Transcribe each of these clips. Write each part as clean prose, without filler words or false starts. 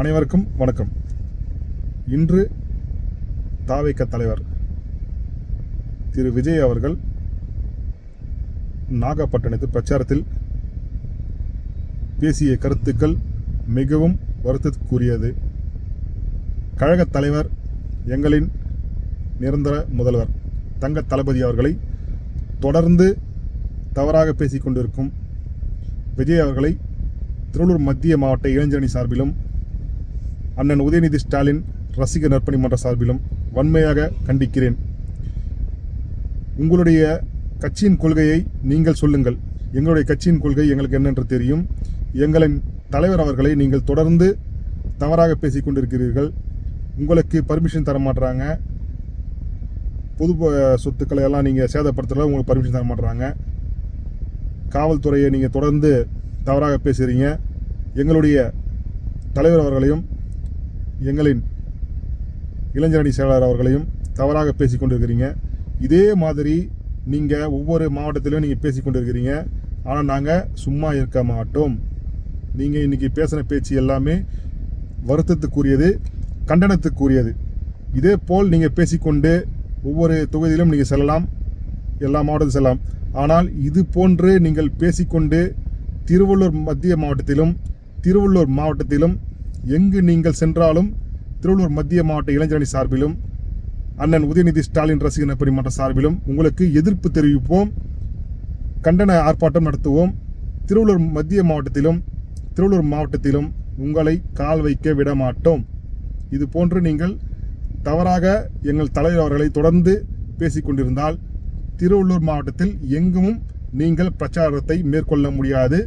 அனைவருக்கும் வணக்கம். இன்று தாவேக தலைவர் திரு விஜய் அவர்கள் நாகப்பட்டினத்து பிரச்சாரத்தில் பேசிய கருத்துக்கள் மிகவும் வருத்தத்துக்குரியது. கழகத் தலைவர், எங்களின் நிரந்தர முதல்வர் தங்க தளபதி அவர்களை தொடர்ந்து தவறாக பேசிக் கொண்டிருக்கும் விஜய் அவர்களை திருவள்ளூர் மத்திய மாவட்ட இளைஞரணி சார்பிலும் அண்ணன் உதயநிதி ஸ்டாலின் ரசிகர் நற்பணி மன்ற சார்பிலும் வன்மையாக கண்டிக்கிறேன். உங்களுடைய கட்சியின் கொள்கையை நீங்கள் சொல்லுங்கள். எங்களுடைய கட்சியின் கொள்கை எங்களுக்கு என்னென்று தெரியும். எங்களின் தலைவர் அவர்களை நீங்கள் தொடர்ந்து தவறாக பேசிக் கொண்டிருக்கிறீர்கள். உங்களுக்கு பர்மிஷன் தர மாட்டுறாங்க. பொது சொத்துக்களை எல்லாம் நீங்கள் சேதப்படுத்துறதுல உங்களுக்கு பர்மிஷன் தர மாட்டுறாங்க. காவல்துறையை நீங்கள் தொடர்ந்து தவறாக பேசுகிறீங்க. எங்களுடைய தலைவர் அவர்களையும் எங்களின் இளைஞரணி செயலாளர் அவர்களையும் தவறாக பேசிக் கொண்டிருக்கிறீங்க. இதே மாதிரி நீங்கள் ஒவ்வொரு மாவட்டத்திலும் நீங்கள் பேசிக் கொண்டிருக்கிறீங்க. ஆனால் நாங்கள் சும்மா இருக்க மாட்டோம். நீங்கள் இன்றைக்கி பேசின பேச்சு எல்லாமே வருத்தத்துக்குரியது, கண்டனத்துக்குரியது. இதே போல் நீங்கள் பேசிக்கொண்டு ஒவ்வொரு தொகுதியிலும் நீங்கள் செல்லலாம், எல்லா மாவட்டத்திலும் செல்லலாம். ஆனால் இது போன்று நீங்கள் பேசிக்கொண்டு திருவள்ளூர் மத்திய மாவட்டத்திலும் திருவள்ளூர் மாவட்டத்திலும் எங்கு நீங்கள் சென்றாலும் திருவள்ளூர் மத்திய மாவட்ட இளைஞரணி சார்பிலும் அண்ணன் உதயநிதி ஸ்டாலின் ரசிகர் நற்பணி மன்ற சார்பிலும் உங்களுக்கு எதிர்ப்பு தெரிவிப்போம், கண்டன ஆர்ப்பாட்டம் நடத்துவோம். திருவள்ளூர் மத்திய மாவட்டத்திலும் திருவள்ளூர் மாவட்டத்திலும் உங்களை கால் வைக்க விட மாட்டோம். இது போன்று நீங்கள் தவறாக எங்கள் தலைவர் அவர்களை தொடர்ந்து பேசிக்கொண்டிருந்தால் திருவள்ளூர் மாவட்டத்தில் எங்கும் நீங்கள் பிரச்சாரத்தை மேற்கொள்ள முடியாது.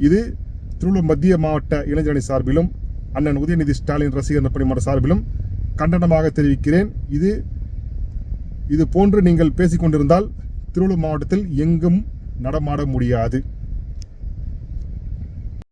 இது திருவள்ளூர் மத்திய மாவட்ட இளைஞரணி சார்பிலும் அண்ணன் உதயநிதி ஸ்டாலின் ரசிகர் நற்பணி மன்ற சார்பிலும் கண்டனமாக தெரிவிக்கிறேன். இது போன்று நீங்கள் பேசிக்கொண்டிருந்தால் திருவள்ளூர் மாவட்டத்தில் எங்கும் நடமாட முடியாது.